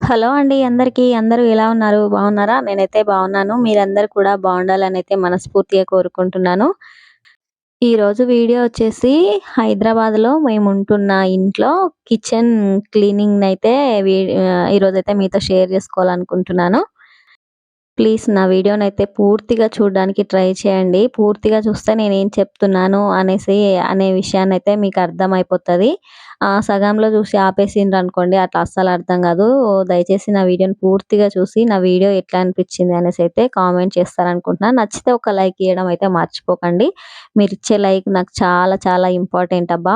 Hello అండి అందరికీ. అందరూ ఎలా ఉన్నారు? బాగున్నారా? నేనైతే బాగున్నాను. మీరందరూ కూడా బాగుండాలనైతే మనస్ఫూర్తిగా కోరుకుంటున్నాను. ఈరోజు వీడియో వచ్చేసి హైదరాబాద్‌లో మేముంటున్న ఇంట్లో కిచెన్ క్లీనింగ్‌నైతే ఈరోజైతే మీతో షేర్ చేసుకోవాలనుకుంటున్నాను. ప్లీజ్ నా వీడియోనైతే పూర్తిగా చూడడానికి ట్రై చేయండి. పూర్తిగా చూస్తే నేనేం చెప్తున్నాను అనే విషయాన్నైతే మీకు అర్థమైపోతది. సగంలో చూసి ఆపేసిండ్రనుకోండి అట్లా అస్సలు అర్థం కాదు. దయచేసి నా వీడియోని పూర్తిగా చూసి నా వీడియో ఎట్లా అనిపించింది అనేసైతే కామెంట్ చేస్తారనుకుంటున్నాను. నచ్చితే ఒక లైక్ ఇయ్యడం అయితే మర్చిపోకండి. మీరిచ్చే లైక్ నాకు చాలా చాలా ఇంపార్టెంట్ అబ్బా!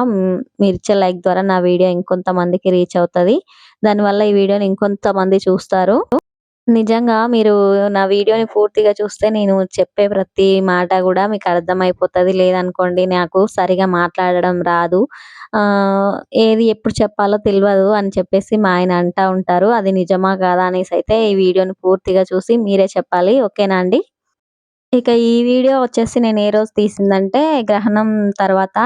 మీరిచ్చే లైక్ ద్వారా నా వీడియో ఇంకొంతమందికి రీచ్ అవుతది. దానివల్ల ఈ వీడియోని ఇంకొంతమంది చూస్తారు. నిజంగా మీరు నా వీడియోని పూర్తిగా చూస్తే నేను చెప్పే ప్రతి మాట గూడా మీకు అర్థమైపోతది. లేదనుకోండి నాకు సరిగా మాట్లాడడం రాదు. ఆహ్, ఏది ఎప్పుడు చెప్పాలో తెలవదు అని చెప్పేసి మా ఆయన అంటా ఉంటారు. అది నిజమా కాదా అనేసైతే ఈ వీడియోని పూర్తిగా చూసి మీరే చెప్పాలి. ఓకేనా అండి? ఇక ఈ వీడియో వచ్చేసి నేను ఏ రోజు తీసిందంటే గ్రహణం తర్వాత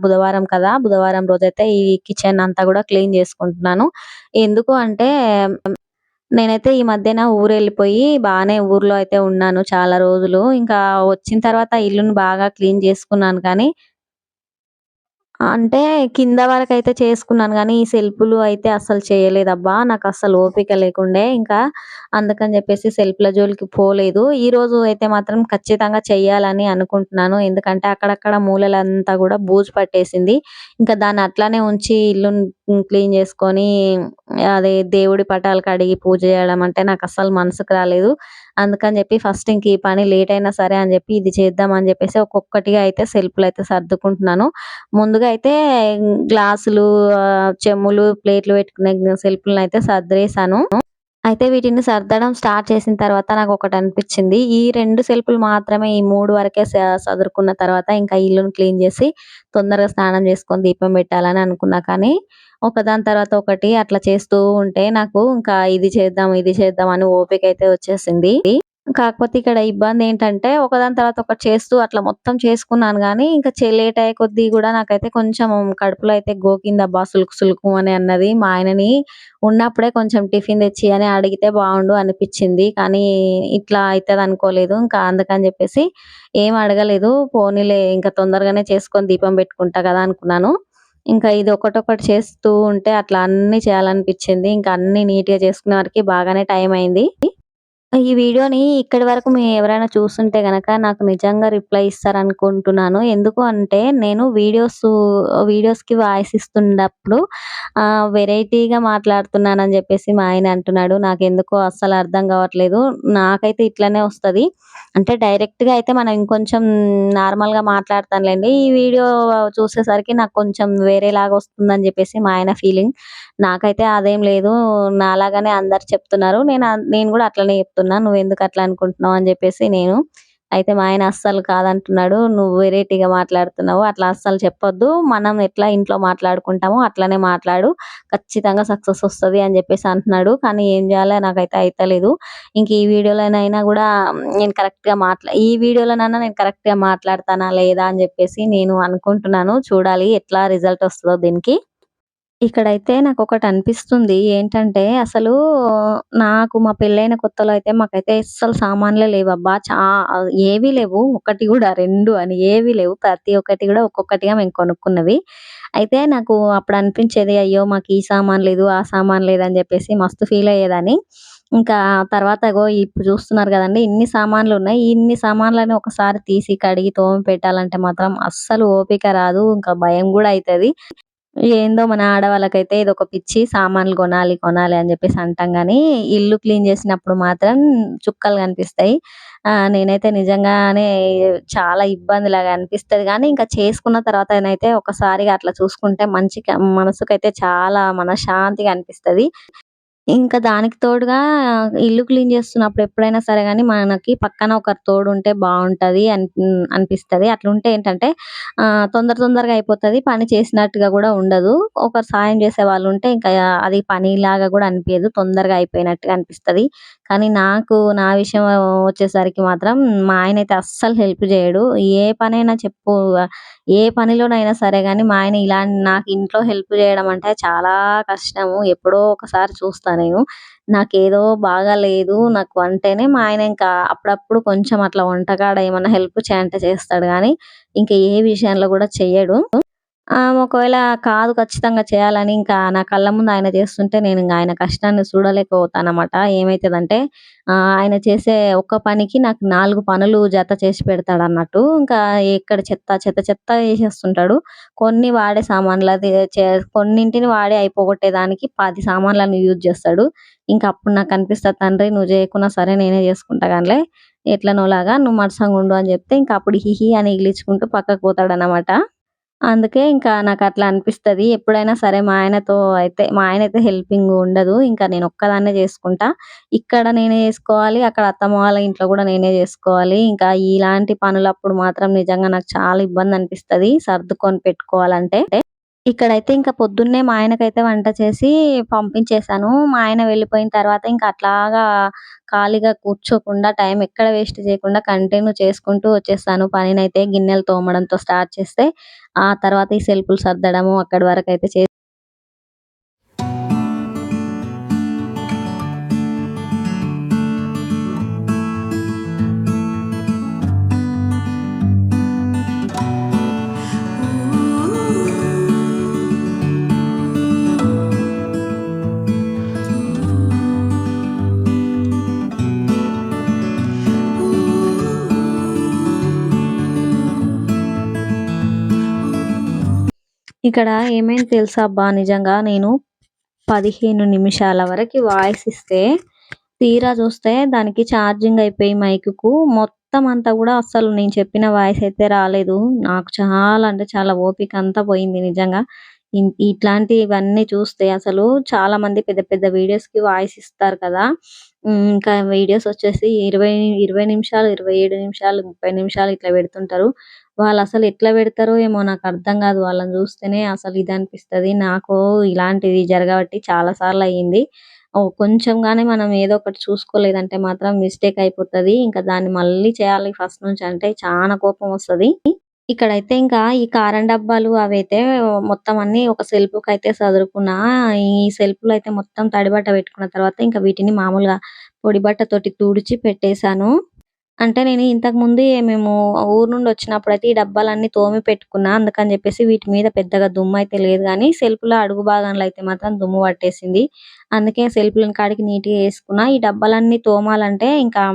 బుధవారం కదా! బుధవారం రోజైతే ఈ కిచెన్ అంతా గూడా క్లీన్ చేసుకుంటున్నాను. ఎందుకు అంటే నేనైతే ఈ మధ్యన ఊరెళ్ళిపోయి బానే ఊర్లో అయితే ఉన్నాను చాలా రోజులు. ఇంకా వచ్చిన తర్వాత ఇల్లుని బాగా క్లీన్ చేసుకున్నాను కానీ అంటే కింద వరకైతే చేసుకున్నాను గానీ, ఈ సెల్ఫ్‌లు అయితే అస్సలు చేయలేదబ్బా! నాకస్సలు ఓపిక లేకుండే. ఇంకా అందుకని జెప్పేసి సెల్ఫ్‌ల జోలికి పోలేదు. ఈరోజు అయితే మాత్రం ఖచ్చితంగా చెయ్యాలని అనుకుంటున్నాను. ఎందుకంటే అక్కడక్కడ మూలలంతా గూడా బూజు పట్టేసింది. ఇంకా దాన్ని అట్లానే ఉంచి ఇల్లుని క్లీన్ చేసుకొని అదే దేవుడి పటాలు కడిగి పూజ జేయడం అంటే నాకస్సలు మనసుకు రాలేదు. అందుకని జెప్పి ఫస్ట్ ఇంక ఈ పని లేట్ అయినా సరే అని జెప్పి ఇది చేద్దాం అని జెప్పేసి ఒక్కొక్కటిగా అయితే సెల్ఫ్‌లయితే సర్దుకుంటున్నాను. ముందుగా అయితే గ్లాసులు, చెంబులు, ప్లేట్లు పెట్టుకునే సెల్ఫ్‌లనైతే సర్దేశాను. అయితే వీటిని సర్దడం స్టార్ట్ చేసిన తర్వాత నాకొకటనిపిచ్చింది. ఈ 2 సెల్ఫ్‌లు మాత్రమే ఈ 3 వరకే సదురుకున్న తర్వాత ఇంకా ఇల్లుని క్లీన్ జేసి తొందరగా స్నానం జేసుకొని దీపం పెట్టాలని అనుకున్నా. కానీ ఒకదాని తర్వాత ఒకటి అట్లా చేస్తూ ఉంటే నాకు ఇంకా ఇది చేద్దాం అని ఓపికైతే వచ్చేసింది. కాకపోతే ఇక్కడ ఇబ్బందేంటంటే, ఒకదాని తర్వాత ఒకటి చేస్తూ అట్లా మొత్తం చేసుకున్నాను గానీ, ఇంకా లేట్ అయ్యే కొద్దీ గూడా నాకైతే కొంచెం కడుపులో అయితే గోకిందబ్బా సులుకు సులుకు అని అన్నది. మా ఆయనని ఉన్నప్పుడే కొంచెం టిఫిన్ తెచ్చి అని అడిగితే బావుండు అనిపిచ్చింది. కానీ ఇట్లా అయితదనుకోలేదు. ఇంకా అందుకని జెప్పేసి ఏం అడగలేదు. పోనీలే ఇంక తొందరగానే చేసుకొని దీపం బెట్టుకుంటా గదా అనుకున్నాను. ఇంకా ఇది ఒకటొకటి చేస్తూ ఉంటే అట్లా అన్నీ చేయాలనిపిచ్చింది. ఇంకా అన్నీ నీట్‌గా చేసుకునే వరకి బాగానే టైమయింది. ఈ వీడియోని ఇక్కడి వరకు ఎవరైనా చూస్తుంటే గనక నాకు నిజంగా రిప్లై ఇస్తారనుకుంటున్నాను. ఎందుకు అంటే నేను వీడియోస్‌కి వాయిస్ ఇస్తున్నప్పుడు వెరైటీగా మాట్లాడుతున్నానని జెప్పేసి మా ఆయన అంటున్నాడు. నాకెందుకో అస్సలు అర్థం గావట్లేదు. నాకైతే ఇట్లనే వస్తది. అంటే డైరెక్ట్‌గా అయితే మనం ఇంకొంచెం నార్మల్‌గా మాట్లాడతానులెండి. ఈ వీడియో చూసేసరికి నాకు కొంచెం వేరేలాగా వస్తుందని జెప్పేసి మా ఆయన ఫీలింగ్. నాకైతే అదేం లేదు. నాలాగానే అందరు చెప్తున్నారు. నేను గూడా అట్లనే చెప్తున్నా. "నువ్వెందుకు అట్లా అనుకుంటున్నావు" అని జెప్పేసి నేను. అయితే మా ఆయన అస్సలు కాదంటున్నాడు. "నువ్వు వెరైటీగా మాట్లాడుతున్నావు. అట్లా అస్సలు చెప్పొద్దు. మనం ఎట్లా ఇంట్లో మాట్లాడుకుంటామో అట్లనే మాట్లాడు. ఖచ్చితంగా సక్సెస్ వస్తది" అని జెప్పేసి అంటున్నాడు. కానీ ఏం జేయాలో నాకైతే అయితలేదు. ఇంక ఈ వీడియోలోనన్నా నేను కరెక్ట్‌గా మాట్లాడతానా లేదా అని జెప్పేసి నేను అనుకుంటున్నాను. చూడాలి ఎట్లా రిజల్ట్ వస్తదో దీనికి. ఇక్కడైతే నాకొకటనిపిస్తుంది. ఏంటంటే, అసలు నాకు మా పెళ్ళైన కొత్తలో అయితే మాకైతే అస్సలు సామాన్లే లేవబ్బా! ఏవి లేవు. ఒకటి గూడా 2 అని ఏవి లేవు. ప్రతి ఒక్కటి గూడా ఒక్కొక్కటిగా మేము కొనుక్కున్నవి. అయితే నాకు అప్పుడనిపించేది, అయ్యో! మాకు ఈ సామాను లేదు, ఆ సామాను లేదని జెప్పేసి మస్తు ఫీలయ్యేదాన్ని. ఇంకా తర్వాత ఇప్పుడు చూస్తున్నారు గదండీ! ఇన్ని సామాన్లున్నాయి. ఇన్ని సామాన్లని ఒకసారి తీసి, కడిగి, తోమి పెట్టాలంటే మాత్రం అస్సలు ఓపిక రాదు. ఇంకా భయం గూడా అయితది. ఏందో మన ఆడవాళ్ళకైతే ఇదొక పిచ్చి. సామాన్లు కొనాలి, కొనాలి అని జెప్పేసి అంటాం గానీ, ఇల్లు క్లీన్ జేసినప్పుడు మాత్రం చుక్కలు కనిపిస్తాయి. నేనైతే నిజంగానే చాలా ఇబ్బందిలాగా అనిపిస్తది గానీ, ఇంకా చేసుకున్న తర్వాతనైతే ఒకసారిగా అట్లా చూసుకుంటే మనసుకైతే చాలా మనశ్శాంతిగా అనిపిస్తది. ఇంకా దానికి తోడుగా ఇల్లు క్లీన్ చేస్తున్నప్పుడు ఎప్పుడైనా సరే గానీ, మనకి పక్కన ఒకరు తోడుంటే బావుంటది అనిపిస్తది. అట్లుంటే ఏంటంటే తొందరగా అయిపోతది. పని చేసినట్టుగా గూడా ఉండదు. ఒకరు సాయం చేసేవాళ్ళుంటే ఇంకా అది పనిలాగా గూడా అనిపియదు. తొందరగా అయిపోయినట్టుగా అనిపిస్తది. కానీ నా విషయం వచ్చేసరికి మాత్రం మా ఆయనైతే అస్సలు హెల్ప్ జేయడు. ఏ పనైనా చెప్పు ఏ పనిలోనైనా సరే గానీ, మా ఆయన నాకు ఇంట్లో హెల్ప్ జేయడం అంటే చాలా కష్టము. ఎప్పుడో ఒకసారి చూస్తా నేను. నాకేదో బాగాలేదు నాకు అంటేనే మా ఆయన ఇంకా అప్పుడప్పుడు కొంచెం అట్లా వంట కాడ ఏమన్నా హెల్ప్ చేయి అంటే చేస్తాడు గానీ, ఇంక ఏ విషయంలో గూడా చెయ్యడు. ఒకవేళ కాదు ఖచ్చితంగా చేయాలని ఇంకా నా కళ్ళ ముందు ఆయన చేస్తుంటే నేనింక ఆయన కష్టాన్ని చూడలేకపోతానన్నమాట. ఏమైతదంటే ఆయన చేసే ఒక్క పనికి నాకు 4 పనులు జత చేసి పెడతాడన్నట్టు. ఇంకా ఎక్కడ చెత్త ఏసేస్తుంటాడు. కొన్ని వాడే సామాన్లది కొన్నింటిని వాడే అయిపోగొట్టేదానికి 10 సామాన్లను యూజ్ చేస్తాడు. ఇంక అప్పుడు నాకనిపిస్తది తండ్రి నువ్వు చేయకున్నా సరే నేనే చేసుకుంటా గానిలే ఎట్లనోలాగా నువ్వు మడసంగుండు అని చెప్తే ఇంక అప్పుడు హిహి అని ఇగిలించుకుంటూ పక్కకు పోతాడన్నమాట. అందుకే ఇంకా నాకట్లా అనిపిస్తది. ఎప్పుడైనా సరే మా ఆయనైతే హెల్పింగ్ ఉండదు. ఇంకా నేనొక్కదాన్నే జేసుకుంటా. ఇక్కడ నేనే జేసుకోవాలి. అక్కడ అత్తమ్మ వాళ్ళ ఇంట్లో గూడా నేనే జేసుకోవాలి. ఇంకా ఇలాంటి పనులప్పుడు మాత్రం నిజంగా నాకు చాలా ఇబ్బందనిపిస్తది సర్దుకొని పెట్టుకోవాలంటే. ఇక్కడైతే ఇంక పొద్దున్నే మా ఆయనకైతే వంట చేసి పంపించేసాను. మా ఆయన వెళ్ళిపోయిన తర్వాత ఇంక అట్లాగా ఖాళీగా కూర్చోకుండా టైం ఎక్కడ వేస్ట్ చేయకుండా కంటిన్యూ చేసుకుంటూ వచ్చేసాను పనినైతే. గిన్నెలు తోమడంతో స్టార్ట్ చేస్తే, ఆ తర్వాత ఈ సెల్ఫులు సర్దడము అక్కడి వరకైతే ఇక్కడ ఏమైంది తెలుసా అబ్బా! నిజంగా నేను 15 నిమిషాల వరకి వాయిస్ ఇస్తే, తీరా చూస్తే దానికి ఛార్జింగ్ అయిపోయి మైక్‌కు మొత్తం అంతా గూడా అస్సలు నేను చెప్పిన వాయిస్ అయితే రాలేదు. నాకు చాలా అంటే చాలా ఓపిక అంతా పోయింది నిజంగా. ఇట్లాంటివన్నీ చూస్తే అసలు చాలామంది పెద్ద పెద్ద వీడియోస్‌కి వాయిస్ ఇస్తారు కదా! ఇంకా వీడియోస్ వచ్చేసి 20 నిమిషాలు, 27 నిమిషాలు, 30 నిమిషాలు ఇట్లా పెడుతుంటారు. వాళ్ళసలు ఎట్లా పెడతారో ఏమో నాకర్థం గాదు. వాళ్ళని జూస్తేనే అసలు ఇదనిపిస్తది. నాకు ఇలాంటివి జరగబట్టి చాలా సార్లయింది. కొంచెం గాని మనం ఏదో ఒకటి చూసుకోలేదంటే మాత్రం మిస్టేక్ అయిపోతది. ఇంకా దాన్ని మళ్ళీ చేయాలి ఫస్ట్ నుంచి అంటే చానా కోపమొస్తది. ఇక్కడైతే ఇంకా ఈ కారం డబ్బాలు అవైతే మొత్తం అన్నీ ఒక సెల్ఫ్‌కైతే సదురుకున్నా. ఈ సెల్ఫ్‌లో అయితే మొత్తం తడి బట్ట పెట్టుకున్న తర్వాత ఇంకా వీటిని మామూలుగా పొడి బట్టతోటి తుడిచి పెట్టేసాను. అంటే నేను ఇంతకుముందే మేము ఊరు నుండొచ్చినప్పుడైతే ఈ డబ్బాలన్నీ తోమి పెట్టుకున్నా. అందుకని జెప్పేసి వీటి మీద పెద్దగా దుమ్మయితే లేదు గానీ, సెల్ఫ్‌లో అడుగు భాగంలో అయితే మాత్రం దుమ్ము పట్టేసింది. అందుకే సెల్ఫ్‌లను కాడికి నీట్‌గా యేసుకున్నా. ఈ డబ్బాలన్నీ తోమాలంటే ఇంకా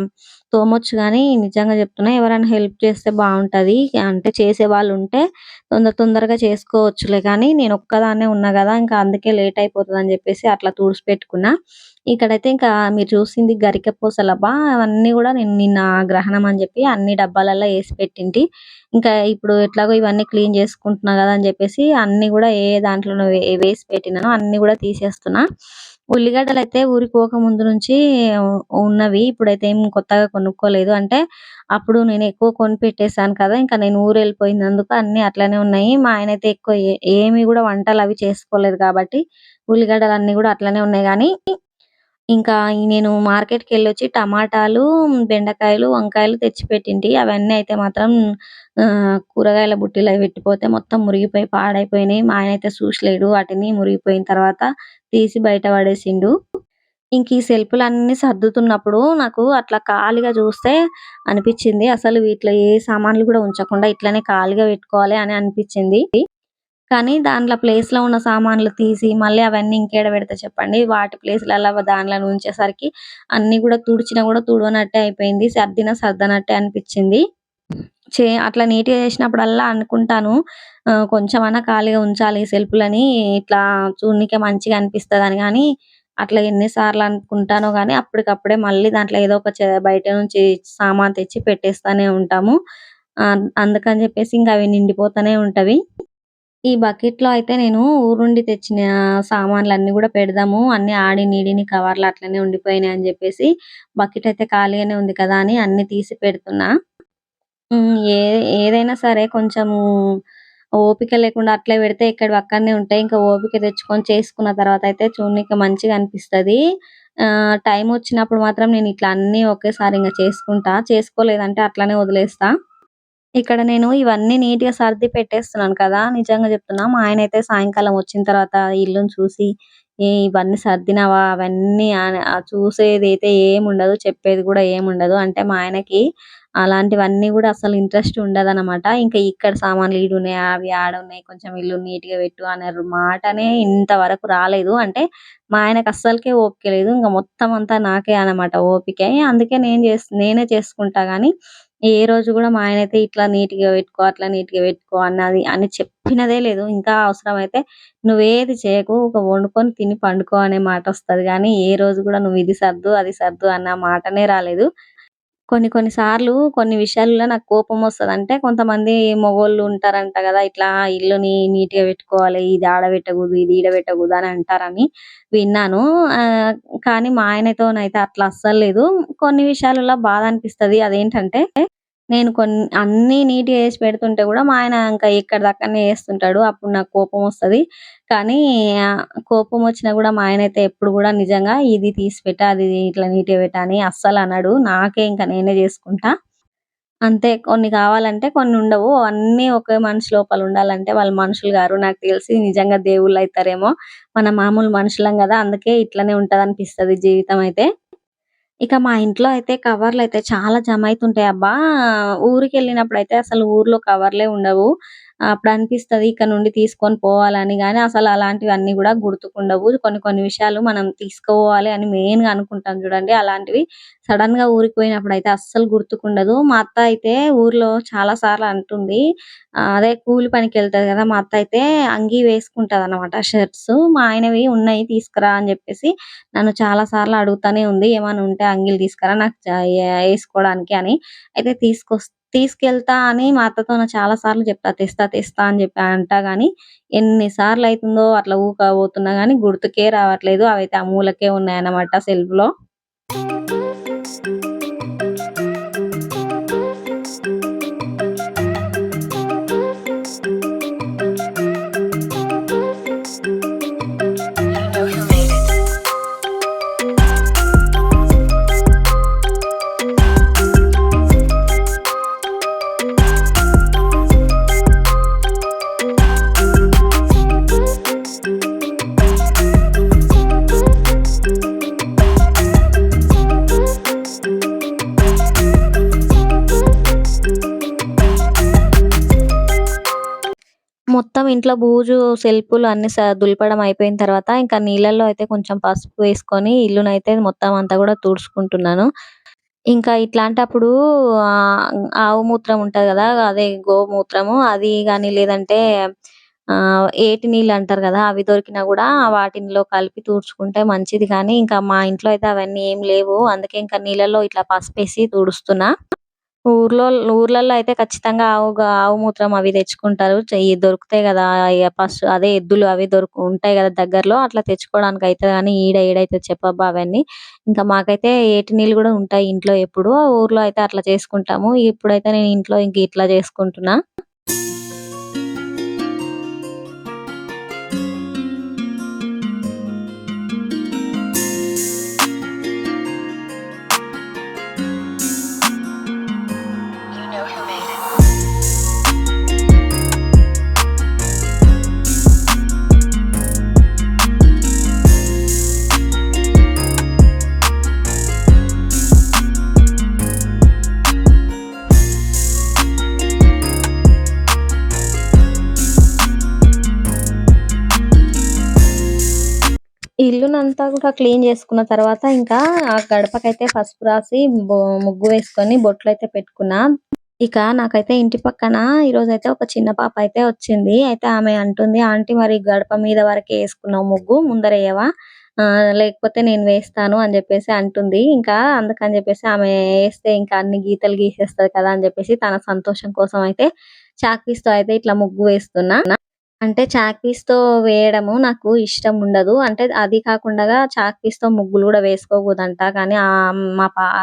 తోమొచ్చు గానీ, నిజంగా జెప్తున్నా ఎవరైనా హెల్ప్ చేస్తే బావుంటది. అంటే చేసేవాళ్ళుంటే తొందరగా చేసుకోవచ్చులే కానీ, నేనొక్కదాన్నే ఉన్నా గదా! ఇంకా అందుకే లేట్ అయిపోతదని జెప్పేసి అట్లా తుడిచిపెట్టుకున్నా. ఇక్కడైతే ఇంకా మీరు చూసింది గరిక పూసలబ్బా! అవన్నీ గూడా నేను నిన్న గ్రహణం అని జెప్పి అన్ని డబ్బాలల్లో ఏసి పెట్టింటి. ఇంకా ఇప్పుడు ఎట్లాగో ఇవన్నీ క్లీన్ చేసుకుంటున్నా గదా! అని జెప్పేసి అన్నీ గూడా ఏ దాంట్లోనో వేసి పెట్టినానో అన్నీ గూడా తీసేస్తున్నా. ఉల్లిగడ్డలైతే ఊరిపోక ముందు నుంచి ఉన్నవి. ఇప్పుడైతే ఏం కొత్తగా కొనుక్కోలేదు. అంటే అప్పుడు నేను ఎక్కువ కొనిపెట్టేసాను కదా! ఇంకా నేను ఊరెళ్ళిపోయినందుకు అన్నీ అట్లనే ఉన్నాయి. మా ఆయనైతే ఎక్కువ ఏమి గూడా వంటలవి చేసుకోలేదు కాబట్టి ఉల్లిగడ్డలన్నీ గూడా అట్లనే ఉన్నాయి గానీ ఇంకా నేను మార్కెట్‌కెళ్ళొచ్చి టమాటాలు, బెండకాయలు, వంకాయలు తెచ్చిపెట్టింటి. అవన్నీ అయితే మాత్రం కూరగాయల బుట్టీలో పెట్టిపోతే మొత్తం మురిగిపోయి పాడైపోయినాయి. మా ఆయనైతే చూసలేడు వాటిని. మురిగిపోయిన తర్వాత తీసి బయట పడేసిండు. ఇంక ఈ సెల్ఫ్‌లన్నీ సర్దుతున్నప్పుడు నాకు అట్లా ఖాళీగా చూస్తే అనిపిచ్చింది. అసలు వీటిలో ఏ సామాన్లు గూడా ఉంచకుండా ఇట్లనే ఖాళీగా పెట్టుకోవాలి అని అనిపిచ్చింది. కానీ దాంట్లో ప్లేస్‌లో ఉన్న సామాన్లు తీసి మళ్ళీ అవన్నీ ఇంకేడ పెడతా చెప్పండి. వాటి ప్లేస్‌లల్ల దాంట్లోనే ఉంచేసరికి అన్నీ గూడా తుడిచినా గూడా తుడవనట్టే అయిపోయింది. సర్దినా సర్దనట్టే అనిపిచ్చింది. అట్లా నీట్‌గా చేసినప్పుడల్లా అనుకుంటాను కొంచెమన్నా ఖాళీగా ఉంచాలి ఈ సెల్ఫ్‌లని ఇట్లా చూడనీకే మంచిగా అనిపిస్తదని గానీ, అట్లా ఎన్ని సార్లు అనుకుంటానో గానీ అప్పటికప్పుడే మళ్ళీ దాంట్లో ఏదో ఒక బయట నుంచి సామాను తెచ్చి పెట్టేస్తానే ఉంటాము. అందుకని జెప్పేసి ఇంక అవి నిండిపోతూనే ఉంటవి. ఈ బకెట్‌లో అయితే నేను ఊరు నుండి తెచ్చిన సామాన్లన్నీ గూడా పెడదాము. అన్నీ ఆడిని, ఈడిని కవర్లు అట్లనే ఉండిపోయినాయి అని జెప్పేసి బకెట్ అయితే ఖాళీగానే ఉంది కదా! అని అన్నీ తీసి పెడుతున్నా. హ్మ్. ఏదైనా సరే కొంచెము ఓపిక లేకుండా అట్లే పెడితే ఎక్కడివి అక్కడనే ఉంటాయి. ఇంకా ఓపిక తెచ్చుకొని చేసుకున్న తర్వాత అయితే చూడనీకి మంచిగా అనిపిస్తది. టైమొచ్చినప్పుడు మాత్రం నేను ఇట్లా అన్నీ ఒకేసారి ఇంగ చేసుకుంటా. చేసుకోలేదంటే అట్లనే వదిలేస్తా. ఇక్కడ నేను ఇవన్నీ నీట్‌గా సర్ది పెట్టేస్తున్నాను కదా! నిజంగా చెప్తున్నా. మా ఆయనైతే సాయంకాలం వచ్చిన తర్వాత ఇల్లుని చూసి, ఇవన్నీ సర్దినావా? అవన్నీ చూసేదైతే ఏముండదు. చెప్పేది గూడా ఏముండదు. అంటే మా ఆయనకి అలాంటివన్నీ గూడా అసలు ఇంట్రెస్ట్ ఉండదనమాట. ఇంకా ఇక్కడ సామాన్లు ఈడున్నాయి, అవి ఆడున్నాయి, కొంచెం ఇల్లు నీట్‌గా పెట్టు అనే మాటనే ఇంతవరకు రాలేదు. అంటే మా ఆయనకి అస్సలకే ఓపిక లేదు. ఇంక మొత్తం అంతా నాకే అనమాట ఓపిక. అందుకే నేనే చేసుకుంటా గానీ, ఏ రోజు గూడా మా ఆయనైతే ఇట్లా నీట్‌గా పెట్టుకో, అట్లా నీట్‌గా పెట్టుకో అని చెప్పినదే లేదు. ఇంకా అవసరమైతే నువ్వేది చేయకు, ఒక వండుకొని తిని పండుకో అనే మాటొస్తది గానీ, ఏ రోజు గూడా నువ్వు ఇది సర్దు, అది సర్దు అన్న మాటనే రాలేదు. కొన్ని కొన్ని సార్లు కొన్ని విషయాల్లో నాకు కోపమొస్తది. అంటే కొంతమంది మొగోళ్ళు ఉంటారంట గదా! ఇట్లా ఇల్లుని నీట్‌గా పెట్టుకోవాలి. ఇది ఆడ పెట్టకూడదు, ఇది ఈడ పెట్టకూడదు అని అంటారని విన్నాను. ఆహ్, కానీ మా ఆయనతోనైతే అట్లా అస్సలు లేదు. కొన్ని విషయాలలో బాధ అనిపిస్తది. అదేంటంటే నేను అన్నీ నీట్‌గా చేసి పెడుతుంటే గూడా మా ఆయన ఇంకా ఎక్కడిదక్కడనే చేస్తుంటాడు. అప్పుడు నాకు కోపమొస్తది. కానీ కోపమొచ్చినా గూడా మా ఆయనైతే ఎప్పుడు గూడా నిజంగా ఇది తీసి పెట్టు, అది ఇట్లా నీట్‌గా పెట్టు అని అస్సలనడు. నాకే ఇంక నేనే జేసుకుంటా. అంతే కొన్ని కావాలంటే కొన్నుండవు. అన్నీ ఒకే మనిషి లోపల ఉండాలంటే వాళ్ళు మనుషులు గారు. నాకు తెలిసి నిజంగా దేవుళ్ళైతారేమో! మన మామూలు మనుషులం గదా! అందుకే ఇట్లనే ఉంటదనిపిస్తది జీవితం అయితే. ఇక మా ఇంట్లో అయితే కవర్లయితే చాలా జమైతుంటాయబ్బా! ఊరికెళ్ళినప్పుడైతే అసలు ఊర్లో కవర్లే ఉండవు. అప్పుడనిపిస్తది ఇక నుండి తీసుకొని పోవాలని గానీ, అసలలాంటివన్నీ గూడా గుర్తుకుండవు. కొన్ని కొన్ని విషయాలు మనం తీసుకుపోవాలి అని మెయిన్‌గా అనుకుంటాం జూడండి. అలాంటివి సడెన్‌గా ఊరికి పోయినప్పుడైతే అస్సలు గుర్తుకుండదు. మా అత్త అయితే ఊర్లో చాలా సార్లు అంటుంది. అదే కూలి పనికెళ్తది గదా! మా అత్త అయితే అంగీ వేసుకుంటదనమాట షర్ట్స్. మా ఆయనవి ఉన్నాయి తీసుకురా అని జెప్పేసి నన్ను చాలా సార్లు అడుగుతానే ఉంది. ఏమన్నా ఉంటే అంగీలు తీసుకురా నాకు ఏసుకోవడానికి అని. అయితే తీసుకెళ్తా అని మా అత్తతోన చాలా సార్లు చెప్తా. తెస్తా, తెస్తా అని చెప్పి అంటా గానీ, ఎన్ని సార్లయితుందో అట్లా ఊక పోతున్నా గానీ గుర్తుకే రావట్లేదు. అవైతే ఆ మూలకే ఉన్నాయన్నమాట సెల్ఫ్‌లో. మొత్తం ఇంట్లో బూజు, సెల్పులు అన్నీ దులపడం అయిపోయిన తర్వాత, ఇంకా నీళ్ళల్లో అయితే కొంచెం పసుపు వేసుకొని ఇల్లునైతే మొత్తం అంతా గూడా తుడుచుకుంటున్నాను. ఇంకా ఇట్లాంటప్పుడు ఆవు మూత్రం ఉంటది గదా! అదే గోమూత్రము అది గాని లేదంటే ఏటి నీళ్ళంటారు గదా! అవి దొరికినా గూడా వాటిలో కలిపి తుడుచుకుంటే మంచిది కానీ, ఇంకా మా ఇంట్లో అయితే అవన్నీ ఏం లేవు. అందుకే ఇంకా నీళ్ళల్లో ఇట్లా పసుపేసి తుడుస్తున్నా. ఊర్లో ఊర్లల్లో అయితే ఖచ్చితంగా ఆవు మూత్రం అవి తెచ్చుకుంటారు. దొరుకుతాయి గదా! అదే ఎద్దులు అవి ఉంటాయి గదా దగ్గరలో. అట్లా తెచ్చుకోవడానికి అయితది గానీ ఏడైతది చెప్పబ్బా అవన్నీ. ఇంకా మాకైతే ఏటి నీళ్ళు గూడా ఉంటాయి ఇంట్లో ఎప్పుడు. ఊర్లో అయితే అట్లా చేసుకుంటాము. ఇప్పుడైతే నేను ఇంట్లో ఇంక ఇట్లా చేసుకుంటున్నా. You know who made it. ఇల్లునంతా గూడా క్లీన్ చేసుకున్న తర్వాత ఇంకా ఆ గడపకైతే పసుపు రాసి ముగ్గు వేసుకొని బొట్లయితే పెట్టుకున్నా. ఇక నాకైతే ఇంటి పక్కన ఈరోజైతే ఒక చిన్న పాప అయితే వచ్చింది. అయితే ఆమె అంటుంది, "ఆంటీ మరి గడప మీద వరకే యేసుకున్నావు ముగ్గు ముందరెయ్యవా? లేకపోతే నేను వేస్తాను" అని జెప్పేసి అంటుంది. ఇంకా అందుకని జెప్పేసి ఆమె యేస్తే ఇంకా అన్ని గీతలు గీసేస్తది కదా! అని జెప్పేసి తన సంతోషం కోసం అయితే చాక్ పీస్‌తో అయితే ఇట్లా ముగ్గు వేస్తున్నా. అంటే చాక్ పీస్‌తో వేయడము నాకు ఇష్టం ఉండదు. అంటే అది కాకుండగా చాక్ పీస్‌తో ముగ్గులు గూడా వేసుకోకూడదంట. కానీ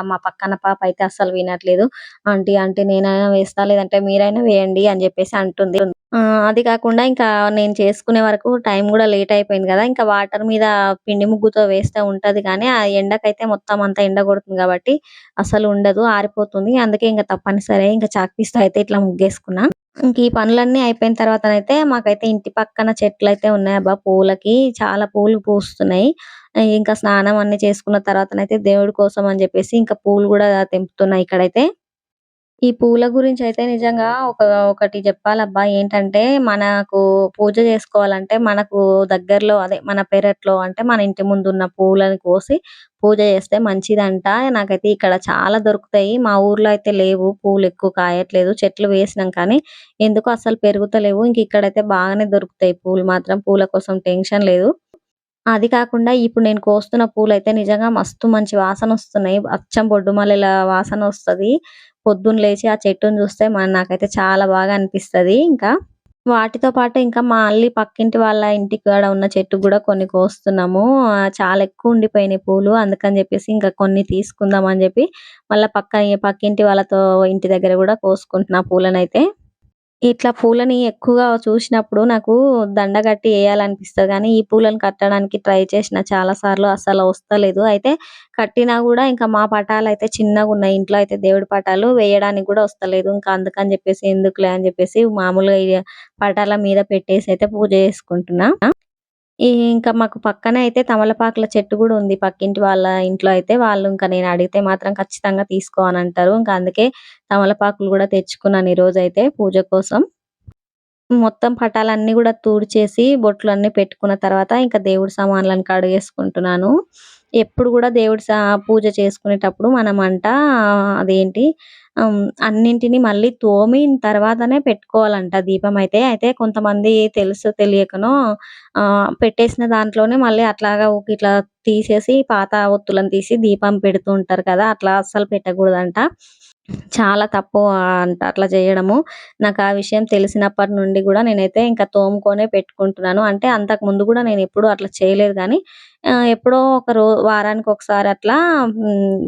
మా పక్కన పాప అయితే అస్సలు వినట్లేదు. ఆంటీ ఆంటీ నేనైనా వేస్తా లేదంటే మీరైనా వేయండి అని జెప్పేసి అంటుంది. అది కాకుండా ఇంకా నేను చేసుకునే వరకు టైం గూడా లేట్ అయిపోయింది గదా! ఇంకా వాటర్ మీద పిండి ముగ్గుతో వేస్తే ఉంటది కానీ, ఆ ఎండకైతే మొత్తం అంతా ఎండ గొడుతుంది గాబట్టి అసలు ఉండదు. ఆరిపోతుంది. అందుకే ఇంక తప్పనిసరి ఇంక చాక్ పీస్‌తో అయితే ఇట్లా ముగ్గేసుకున్నా. ఇంక ఈ పనులన్నీ అయిపోయిన తర్వాతనైతే మాకైతే ఇంటి పక్కన చెట్లయితే ఉన్నాయబ్బా పూలకి. చాలా పూలు పూస్తున్నాయి. ఇంకా స్నానం అన్నీ చేసుకున్న తర్వాతనైతే దేవుడి కోసం అని జెప్పేసి ఇంకా పూలు గూడా తెంపుతున్నా ఇక్కడైతే. ఈ పూల గురించయితే నిజంగా ఒకటి జెప్పాలబ్బా! ఏంటంటే, మనకు పూజ జేసుకోవాలంటే, మనకు దగ్గరలో అదే మన పెరట్లో అంటే, మన ఇంటి ముందున్న పూలను కోసి పూజ జేస్తే మంచిదంట. నాకైతే ఇక్కడ చాలా దొరుకుతాయి. మా ఊర్లో అయితే లేవు. పూలెక్కువ కాయట్లేదు. చెట్లు వేసినాం కానీ, ఎందుకో అస్సలు పెరుగుతలేవు. ఇంక ఇక్కడైతే బాగానే దొరుకుతాయి పూలు మాత్రం. పూల కోసం టెన్షన్ లేదు. అది కాకుండా ఇప్పుడు నేను కోస్తున్న పూలైతే నిజంగా మస్తు మంచి వాసనొస్తున్నాయి. అచ్చం బొడ్డు మల్లెల వాసనొస్తది. పొద్దున్న లేచి ఆ చెట్టుని చూస్తే నాకైతే చాలా బాగా అనిపిస్తది ఇంకా. వాటితో పాటు ఇంకా మళ్ళీ పక్కింటి వాళ్ళ ఇంటి కాడ ఉన్న చెట్టుకి గూడా కొన్ని కోస్తున్నాము. చాలా ఎక్కువ ఉండిపోయినాయి పూలు. అందుకని జెప్పేసి ఇంకా కొన్ని తీసుకుందాం అని జెప్పి మళ్ళా పక్కింటి వాళ్ళతో ఇంటి దగ్గర గూడా కోసుకుంటున్నా పూలనైతే. ఇట్లా పూలని ఎక్కువగా చూసినప్పుడు నాకు దండ కట్టి ఎయాలనిపిస్తది గానీ, ఈ పూలను కట్టడానికి ట్రై చేసిన చాలా సార్లు అస్సలు వస్తలేదు. అయితే కట్టినా గూడా ఇంకా మా పటాలయితే చిన్నగున్నాయి. ఇంట్లో అయితే దేవుడి పటాలు వేయడానికి గూడా వస్తలేదు. ఇంకా అందుకని జెప్పేసి ఎందుకులే అని జెప్పేసి మామూలుగా పటాల మీద పెట్టేసయితే పూజ చేసుకుంటున్నా. ఇంకా మాకు పక్కనే అయితే తమలపాకుల చెట్టు గూడా ఉంది. పక్కింటి వాళ్ళ ఇంట్లో అయితే వాళ్ళు ఇంకా నేను అడిగితే మాత్రం ఖచ్చితంగా తీసుకో అనంటారు. ఇంకా అందుకే తమలపాకులు గూడా తెచ్చుకున్నాను ఈరోజైతే పూజ కోసం. మొత్తం పటాలన్నీ గూడా తుడిచేసి, బొట్లన్నీ పెట్టుకున్న తర్వాత, ఇంకా దేవుడి సామాన్లను కడిగేసుకుంటున్నాను. ఎప్పుడు గూడా దేవుడి పూజ చేసుకునేటప్పుడు మనమంట అదేంటి అన్నింటిని మళ్ళీ తోమిన తర్వాతనే పెట్టుకోవాలంట దీపమైతే. అయితే కొంతమంది తెలుసో తెలియకనో పెట్టేసిన దాంట్లోనే మళ్ళీ అట్లాగా ఇట్లా తీసేసి పాత ఒత్తులను తీసి దీపం పెడుతూ ఉంటారు కదా! అట్లా అస్సలు పెట్టకూడదంట. చాలా తప్పు అంట అట్లా జేయడము. నాకా విషయం తెలిసినప్పటి నుండి గూడా నేనైతే ఇంకా తోముకొనే పెట్టుకుంటున్నాను. అంటే అంతకుముందు గూడా నేనెప్పుడూ అట్లా చేయలేదు గానీ, ఎప్పుడో వారానికొకసారి అట్లా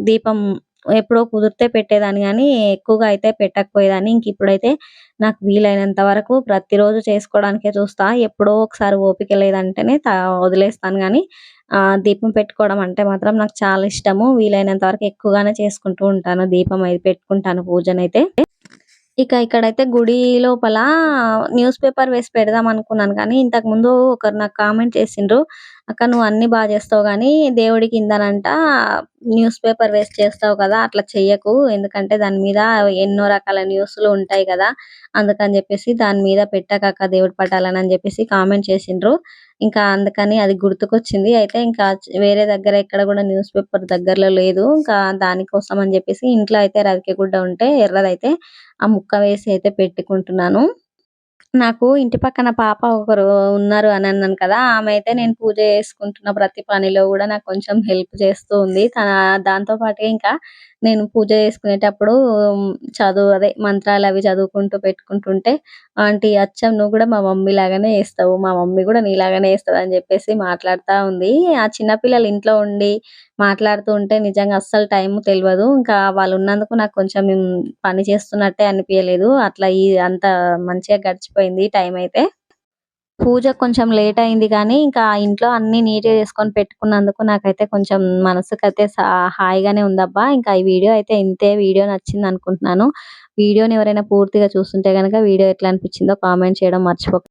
దీపం ఎప్పుడో కుదిరితే పెట్టేదాన్ని గానీ, ఎక్కువగా అయితే పెట్టకపోయేదాన్ని. ఇంకిప్పుడైతే నాకు వీలైనంత వరకు ప్రతిరోజు చేసుకోవడానికే చూస్తా. ఎప్పుడో ఒకసారి ఓపిక లేదంటేనే వదిలేస్తాను గానీ, దీపం పెట్టుకోవడం అంటే మాత్రం నాకు చాలా ఇష్టము. వీలైనంత వరకు ఎక్కువగానే చేసుకుంటూ ఉంటాను. దీపం అది పెట్టుకుంటాను పూజనైతే. ఇక్కడైతే గుడి లోపల న్యూస్ పేపర్ వేసి పెడదామనుకున్నాను కానీ, ఇంతకుముందు ఒకరు నాకు కామెంట్ చేసిండ్రు. "అక్క నువ్వు అన్నీ చేస్తావు గానీ, దేవుడి కిందనంట న్యూస్ పేపర్ వేసి చేస్తావు కదా! అట్లా చెయ్యకు. ఎందుకంటే దాని మీద ఎన్నో రకాల న్యూస్‌లు ఉంటాయి కదా! అందుకని జెప్పేసి దాని మీద పెట్టకక్క దేవుడి పటాలను" అని జెప్పేసి కామెంట్ చేసిండ్రు. ఇంకా అందుకని అది గుర్తుకొచ్చింది. అయితే ఇంకా వేరే దగ్గర ఎక్కడ గూడా న్యూస్ పేపర్ దగ్గరలో లేదు. ఇంకా దానికోసం అని జెప్పేసి ఇంట్లో అయితే రవికె గుడ్డ ఉంటే ఎర్రదైతే ఆ ముక్క వేసి అయితే పెట్టుకుంటున్నాను. నాకు ఇంటి పక్కన పాప ఒకరు ఉన్నారు అని అన్నాను కదా! ఆమె అయితే నేను పూజ చేసుకుంటున్న ప్రతి పనిలో గూడా నాకు కొంచెం హెల్ప్ చేస్తూ ఉంది. దాంతో పాటుగా ఇంకా నేను పూజ చేసుకునేటప్పుడు అదే మంత్రాలవి చదువుకుంటూ పెట్టుకుంటుంటే, "ఆంటీ అచ్చం నువ్వు గూడా మా మమ్మీ లాగానే చేస్తావు. మా మమ్మీ గూడా నీలాగానే చేస్తదని" జెప్పేసి మాట్లాడుతా ఉంది. ఆ చిన్న పిల్లలు ఇంట్లో ఉండి మాట్లాడుతూ ఉంటే నిజంగా అస్సలు టైము తెలవదు. ఇంకా వాళ్ళున్నందుకు నాకు కొంచెం పని చేస్తున్నట్టే అనిపియలేదు. అట్లా అంత మంచిగా గడిచిపోయింది టైమయితే. పూజ కొంచెం లేట్ అయింది గానీ, ఇంకా ఇంట్లో అన్నీ నీట్‌గా చేసుకొని పెట్టుకున్నందుకు నాకైతే కొంచెం మనసుకైతే హాయిగానే ఉందబ్బా! ఇంకా ఈ వీడియో అయితే ఇంతే. వీడియో నచ్చిందనుకుంటున్నాను. వీడియోని ఎవరైనా పూర్తిగా చూస్తుంటే గనక వీడియో ఎట్లా అనిపించిందో కామెంట్ చేయడం మర్చిపోకండి.